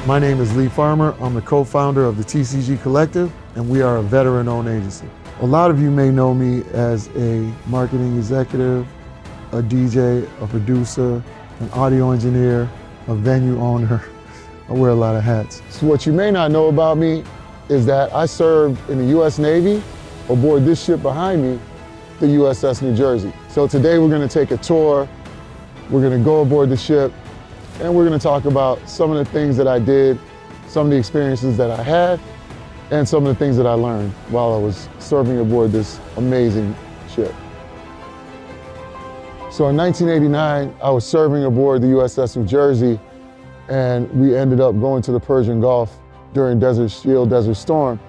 My name is Lee Farmer. I'm the co-founder of the TCG Collective, and we are a veteran-owned agency. A lot of you may know me as a marketing executive, a DJ, a producer, an audio engineer, a venue owner. I wear a lot of hats. So what you may not know about me is that I served in the U.S. Navy aboard this ship behind me, the USS New Jersey. So today we're going to take a tour. We're going to go aboard the ship, and we're going to talk about some of the things that I did, some of the experiences that I had, and some of the things that I learned while I was serving aboard this amazing ship. So in 1989, I was serving aboard the USS New Jersey, and we ended up going to the Persian Gulf during Desert Shield, Desert Storm.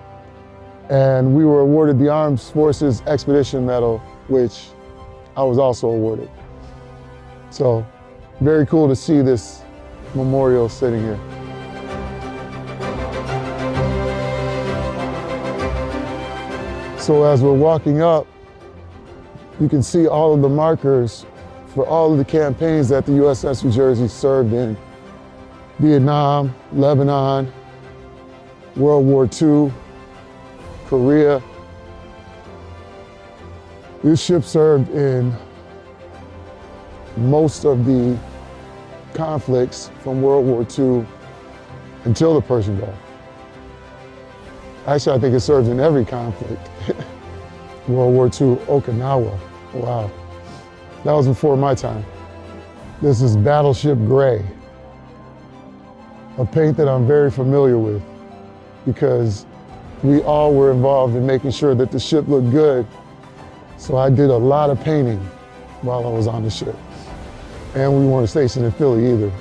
And we were awarded the Armed Forces Expedition Medal, which I was also awarded. So very cool to see this memorial sitting here. So as we're walking up, you can see all of the markers for all of the campaigns that the USS New Jersey served in. Vietnam, Lebanon, World War II, Korea. This ship served in most of the conflicts from World War II until the Persian Gulf. Actually, I think it served in every conflict. World War II, Okinawa, wow. That was before my time. This is Battleship Gray, a paint that I'm very familiar with because we all were involved in making sure that the ship looked good. So I did a lot of painting while I was on the ship. And we weren't stationed in Philly either.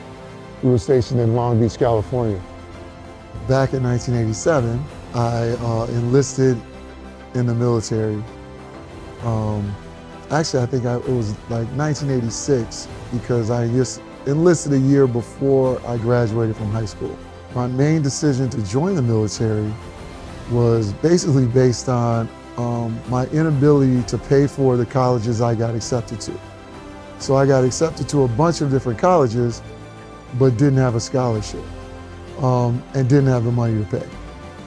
We were stationed in Long Beach, California. Back in 1987, I enlisted in the military. Actually, I think it was like 1986 because I just enlisted a year before I graduated from high school. My main decision to join the military was basically based on my inability to pay for the colleges I got accepted to. So I got accepted to a bunch of different colleges, but didn't have a scholarship and didn't have the money to pay.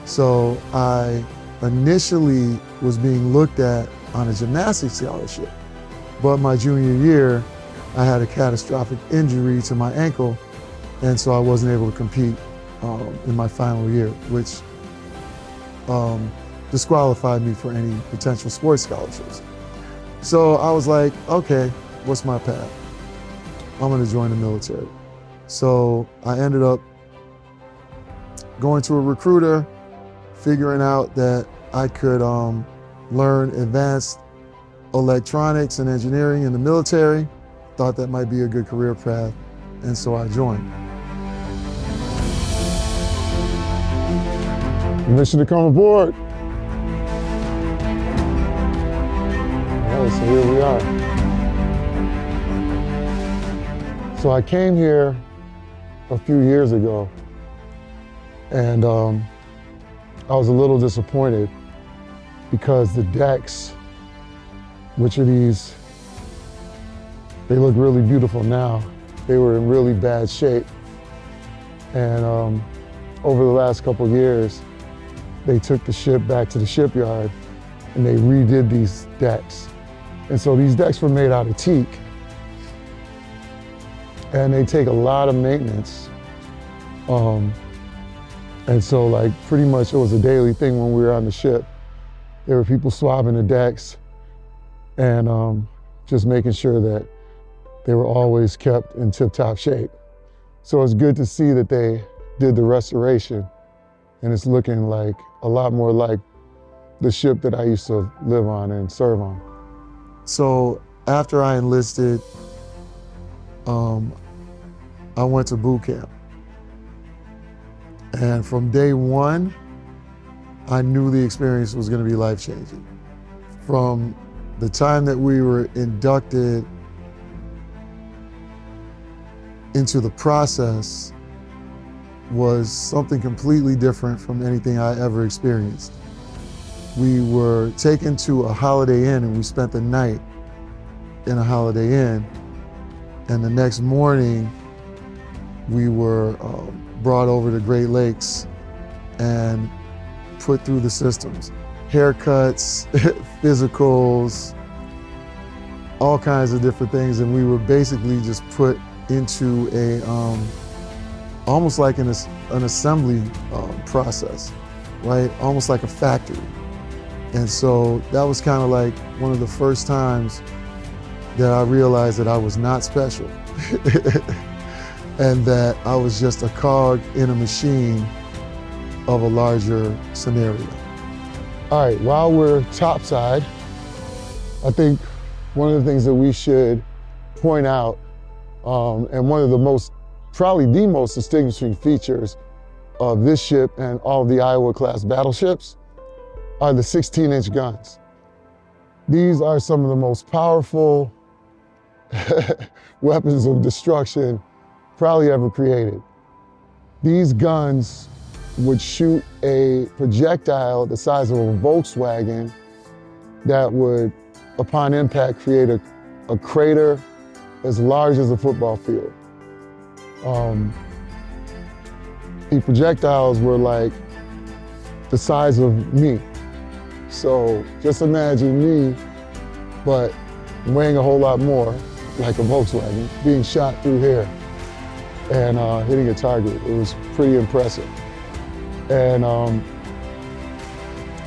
So I initially was being looked at on a gymnastics scholarship, but my junior year, I had a catastrophic injury to my ankle, and so I wasn't able to compete in my final year, which disqualified me for any potential sports scholarships. So I was like, okay, what's my path? I'm gonna join the military. So I ended up going to a recruiter, figuring out that I could learn advanced electronics and engineering in the military. Thought that might be a good career path, and so I joined. Permission to come aboard. All right, so here we are. So I came here a few years ago, and I was a little disappointed because the decks, which are these, they look really beautiful now. They were in really bad shape. And over the last couple of years, they took the ship back to the shipyard and they redid these decks. And so these decks were made out of teak. And they take a lot of maintenance. And so like pretty much it was a daily thing when we were on the ship. There were people swabbing the decks and just making sure that they were always kept in tip-top shape. So it's good to see that they did the restoration and it's looking like a lot more like the ship that I used to live on and serve on. So after I enlisted, I went to boot camp. And from day one, I knew the experience was going to be life-changing. From the time that we were inducted into the process was something completely different from anything I ever experienced. We were taken to a Holiday Inn and we spent the night in a Holiday Inn. And the next morning, we were brought over to Great Lakes and put through the systems. Haircuts, physicals, all kinds of different things. And we were basically just put into a, almost like an assembly process, right? Almost like a factory. And so that was kind of like one of the first times that I realized that I was not special and that I was just a cog in a machine of a larger scenario. All right, while we're topside, I think one of the things that we should point out, and one of the most, probably the most distinguishing features of this ship and all of the Iowa-class battleships are the 16-inch guns. These are some of the most powerful weapons of destruction probably ever created. These guns would shoot a projectile the size of a Volkswagen that would, upon impact, create a crater as large as a football field. The projectiles were like the size of me. So just imagine me, but weighing a whole lot more, like a Volkswagen, being shot through here and hitting a target. It was pretty impressive. And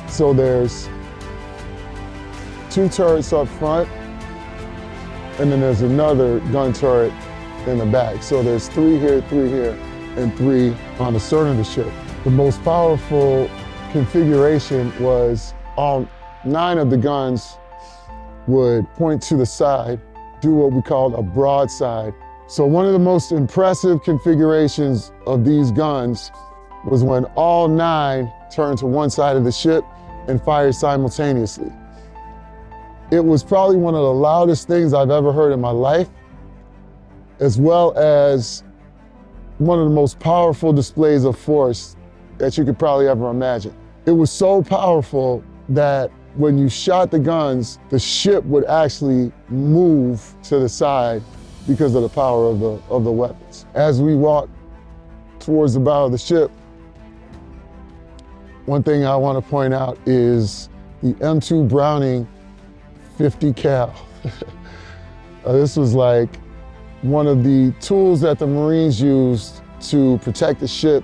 so there's 2 turrets up front, and then there's another gun turret in the back. So there's 3 here, and 3 on the stern of the ship. The most powerful configuration was all 9 of the guns would point to the side, do what we called a broadside. So one of the most impressive configurations of these guns was when all 9 turned to one side of the ship and fired simultaneously. It was probably one of the loudest things I've ever heard in my life, as well as one of the most powerful displays of force that you could probably ever imagine. It was so powerful that when you shot the guns, the ship would actually move to the side because of the power of the weapons. As we walked towards the bow of the ship, one thing I want to point out is the M2 Browning 50 cal. This was like one of the tools that the Marines used to protect the ship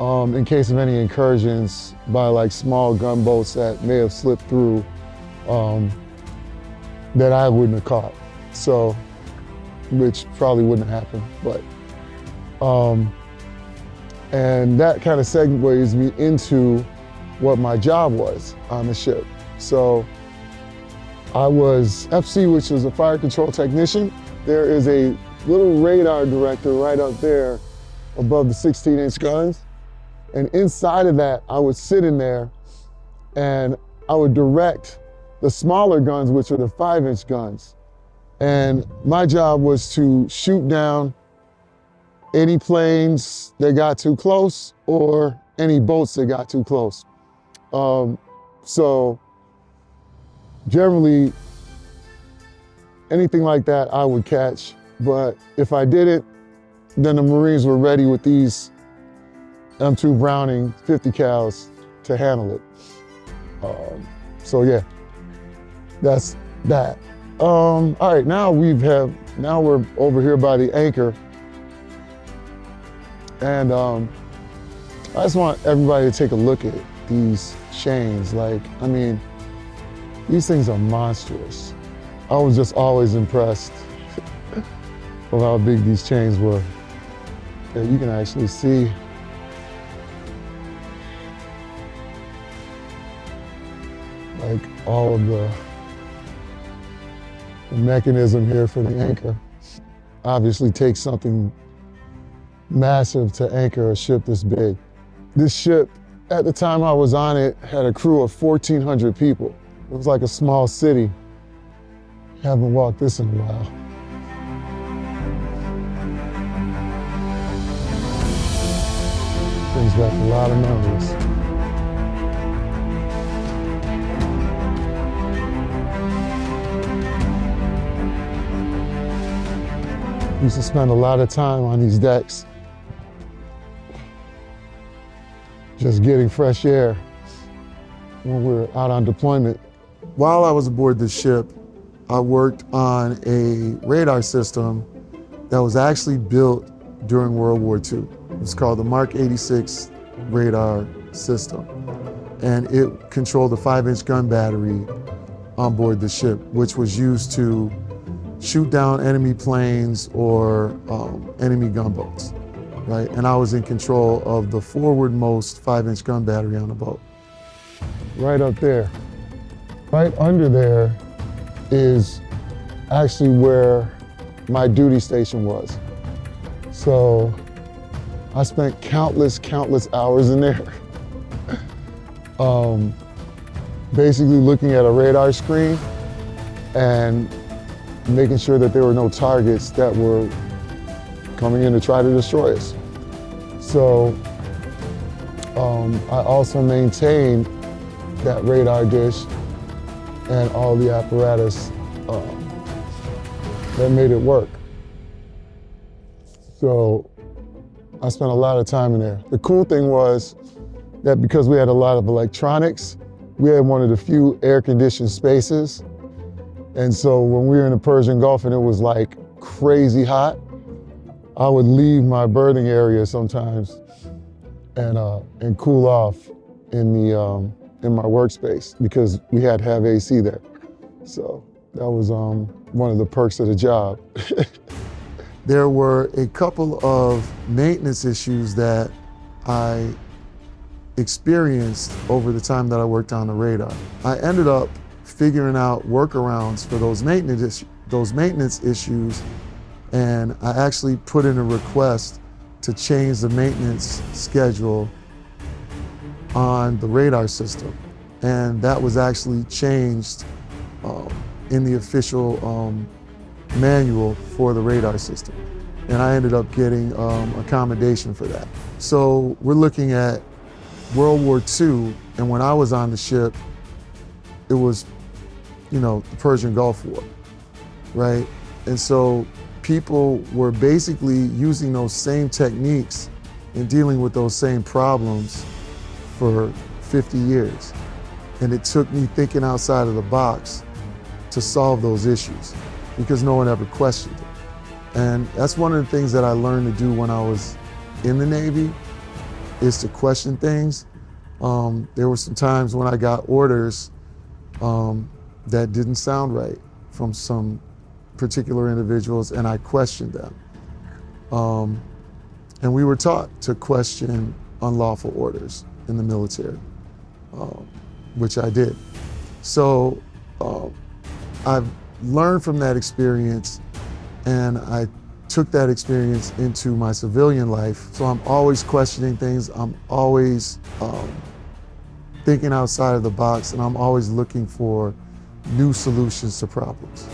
in case of any incursions by like small gunboats that may have slipped through that I wouldn't have caught. So, which probably wouldn't have happened, but. And that kind of segues me into what my job was on the ship. So I was FC, which is a fire control technician. There is a little radar director right up there above the 16-inch guns. And inside of that, I would sit in there and I would direct the smaller guns, which are the 5-inch guns. And my job was to shoot down any planes that got too close or any boats that got too close. So generally, anything like that I would catch, but if I didn't, then the Marines were ready with these M2 Browning 50 cals to handle it. So yeah, that's that. All right, now we're over here by the anchor. And I just want everybody to take a look at these chains. Like, I mean, these things are monstrous. I was just always impressed with how big these chains were. Yeah, you can actually see like all of the mechanism here for the anchor. Obviously takes something massive to anchor a ship this big. This ship, at the time I was on it, had a crew of 1,400 people. It was like a small city. Haven't walked this in a while. Brings back a lot of memories. used to spend a lot of time on these decks, just getting fresh air when we were out on deployment. While I was aboard the ship, I worked on a radar system that was actually built during World War II. It was called the Mark 86 radar system. And it controlled a 5-inch gun battery on board the ship, which was used to shoot down enemy planes or enemy gunboats, right? And I was in control of the forwardmost 5-inch gun battery on the boat. Right up there, right under there is actually where my duty station was. So I spent countless hours in there. Basically looking at a radar screen and making sure that there were no targets that were coming in to try to destroy us. So I also maintained that radar dish and all the apparatus that made it work. So I spent a lot of time in there. The cool thing was that because we had a lot of electronics, we had one of the few air-conditioned spaces. And so when we were in the Persian Gulf and it was like crazy hot, I would leave my berthing area sometimes and cool off in my workspace because we had to have AC there. So that was one of the perks of the job. There were a couple of maintenance issues that I experienced over the time that I worked on the radar. I ended up figuring out workarounds for those maintenance issues, and I actually put in a request to change the maintenance schedule on the radar system. And that was actually changed in the official manual for the radar system. And I ended up getting accommodation for that. So we're looking at World War II, and when I was on the ship, it was, the Persian Gulf War, right? And so people were basically using those same techniques and dealing with those same problems for 50 years. And it took me thinking outside of the box to solve those issues because no one ever questioned it. And that's one of the things that I learned to do when I was in the Navy, is to question things. There were some times when I got orders that didn't sound right from some particular individuals, and I questioned them. And we were taught to question unlawful orders in the military, which I did. So I've learned from that experience, and I took that experience into my civilian life. So I'm always questioning things. I'm always thinking outside of the box, and I'm always looking for new solutions to problems.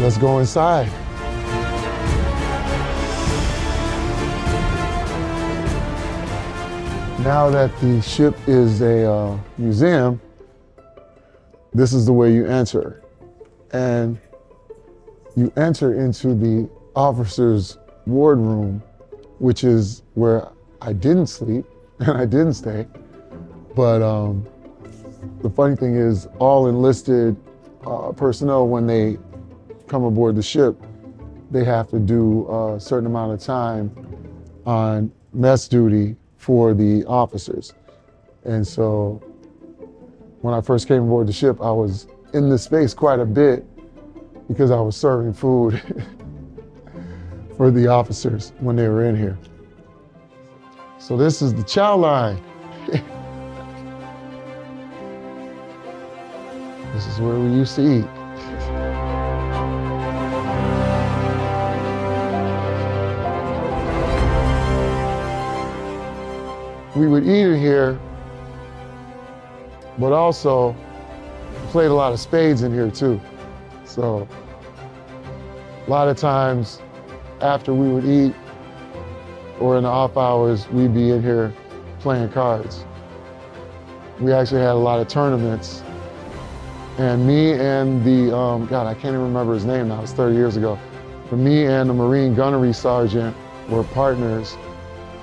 Let's go inside. Now that the ship is a museum, this is the way you enter. And you enter into the officer's wardroom, which is where I didn't sleep and I didn't stay. But the funny thing is, all enlisted personnel, when they come aboard the ship, they have to do a certain amount of time on mess duty for the officers. And so when I first came aboard the ship, I was in this space quite a bit because I was serving food for the officers when they were in here. So this is the chow line. This is where we used to eat. We would eat in here, but also played a lot of spades in here too. So a lot of times after we would eat or in the off hours, we'd be in here playing cards. We actually had a lot of tournaments And me and the, God, I can't even remember his name now, it's 30 years ago. But me and the Marine gunnery sergeant were partners,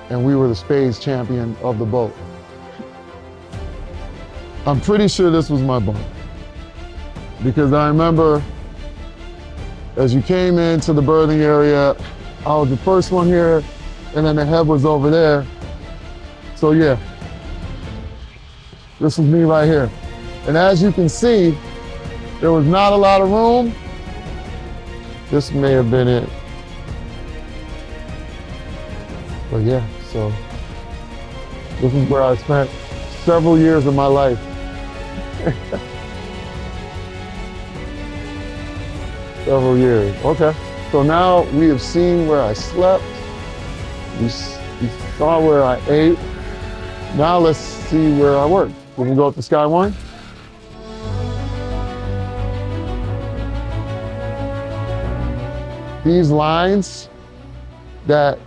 and we were the spades champion of the boat. I'm pretty sure this was my bunk, because I remember as you came into the berthing area, I was the first one here, and then the head was over there. So yeah, this was me right here. And as you can see, there was not a lot of room. This may have been it. But yeah, so this is where I spent several years of my life. Several years, okay. So now we have seen where I slept. We saw where I ate. Now let's see where I work. Can we go up to Sky One? These lines that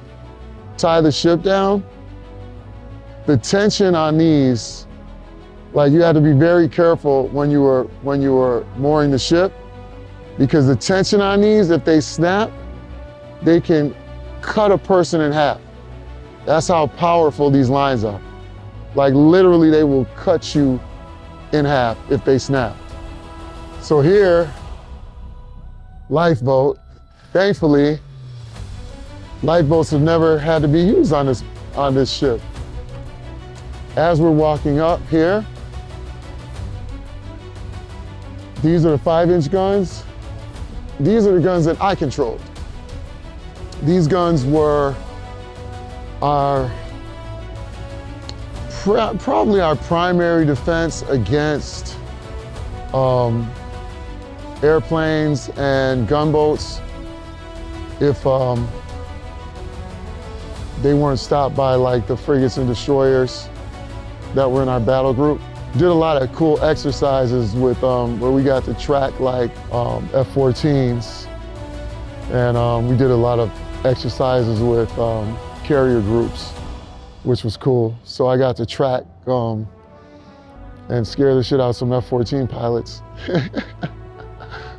tie the ship down, the tension on these, like you had to be very careful when you were mooring the ship, because the tension on these, if they snap, they can cut a person in half. That's how powerful these lines are. Like literally they will cut you in half if they snap. So here, lifeboat. Thankfully, lifeboats have never had to be used on this ship. As we're walking up here, these are the 5-inch guns. These are the guns that I controlled. These guns were probably our primary defense against airplanes and gunboats if they weren't stopped by like the frigates and destroyers that were in our battle group. Did a lot of cool exercises with where we got to track like F-14s, and we did a lot of exercises with carrier groups, which was cool. So I got to track and scare the shit out of some F-14 pilots.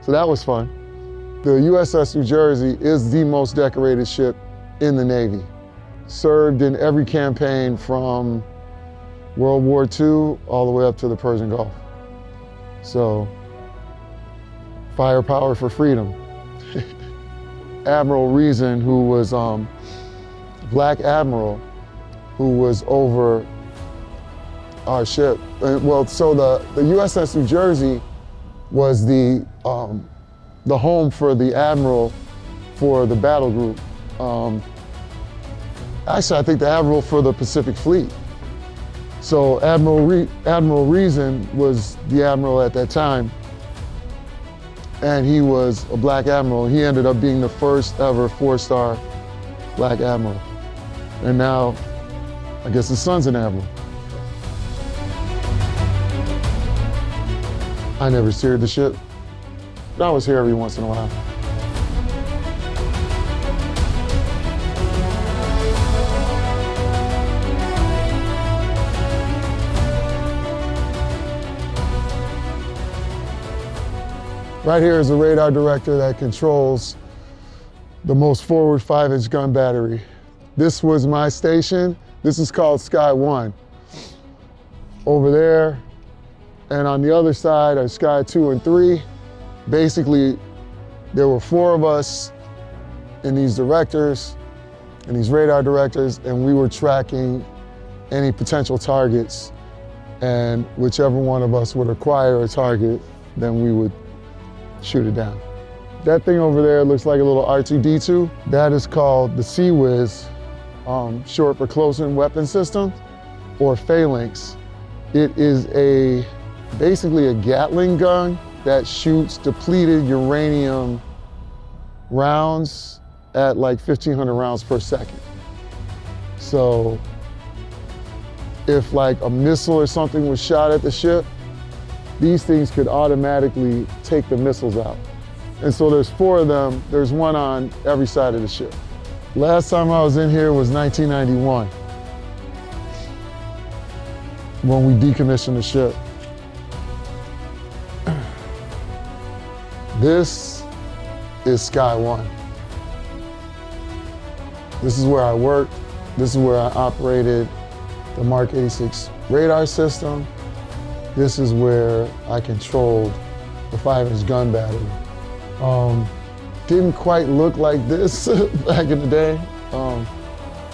So that was fun. The USS New Jersey is the most decorated ship in the Navy. Served in every campaign from World War II all the way up to the Persian Gulf. So, firepower for freedom. Admiral Reason, who was Black Admiral, who was over our ship. Well, so the USS New Jersey was the home for the Admiral for the battle group. Actually, I think the Admiral for the Pacific Fleet. So Admiral Reason was the Admiral at that time, and he was a Black Admiral. He ended up being the first ever 4-star Black Admiral. And now, I guess his son's an Admiral. I never steered the ship, but I was here every once in a while. Right here is a radar director that controls the most forward 5-inch gun battery. This was my station. This is called Sky One. Over there, and on the other side are Sky 2 and 3. Basically, there were 4 of us in these directors, and these radar directors, and we were tracking any potential targets, and whichever one of us would acquire a target, then we would shoot it down. That thing over there looks like a little R2-D2. That is called the Sea-Whiz, short for Close-In Weapon System, or Phalanx. It is basically a Gatling gun that shoots depleted uranium rounds at like 1,500 rounds per second. So if like a missile or something was shot at the ship, these things could automatically take the missiles out. And so there's 4 of them. There's one on every side of the ship. Last time I was in here was 1991, when we decommissioned the ship. This is Sky One. This is where I worked. This is where I operated the Mark 86 radar system. This is where I controlled the 5-inch gun battery. Didn't quite look like this back in the day.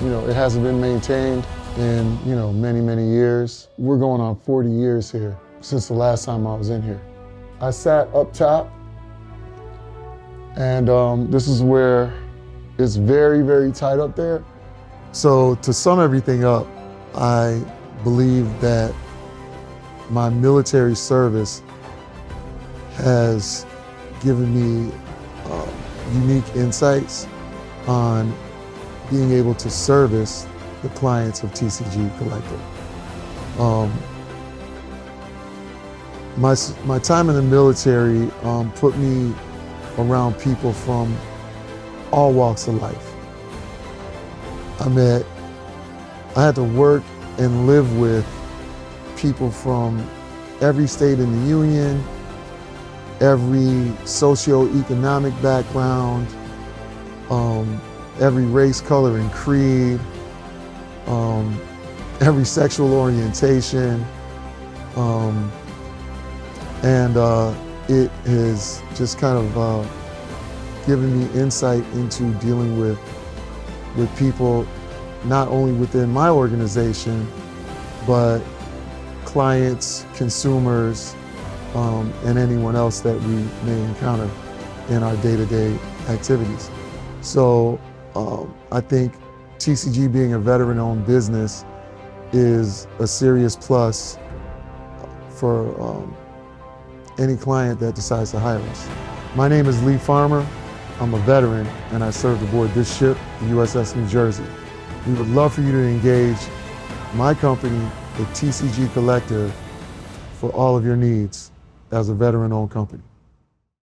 It hasn't been maintained in, many, many years. We're going on 40 years here since the last time I was in here. I sat up top, and this is where it's very, very tight up there. So to sum everything up, I believe that my military service has given me unique insights on being able to service the clients of TCG Collective. My time in the military put me around people from all walks of life. I had to work and live with people from every state in the Union, every socioeconomic background, every race, color, and creed, every sexual orientation, and it has just kind of given me insight into dealing with people not only within my organization, but clients, consumers, and anyone else that we may encounter in our day-to-day activities. So I think TCG being a veteran-owned business is a serious plus for any client that decides to hire us. My name is Lee Farmer. I'm a veteran, and I served aboard this ship, the USS New Jersey. We would love for you to engage my company, the TCG Collective, for all of your needs as a veteran-owned company.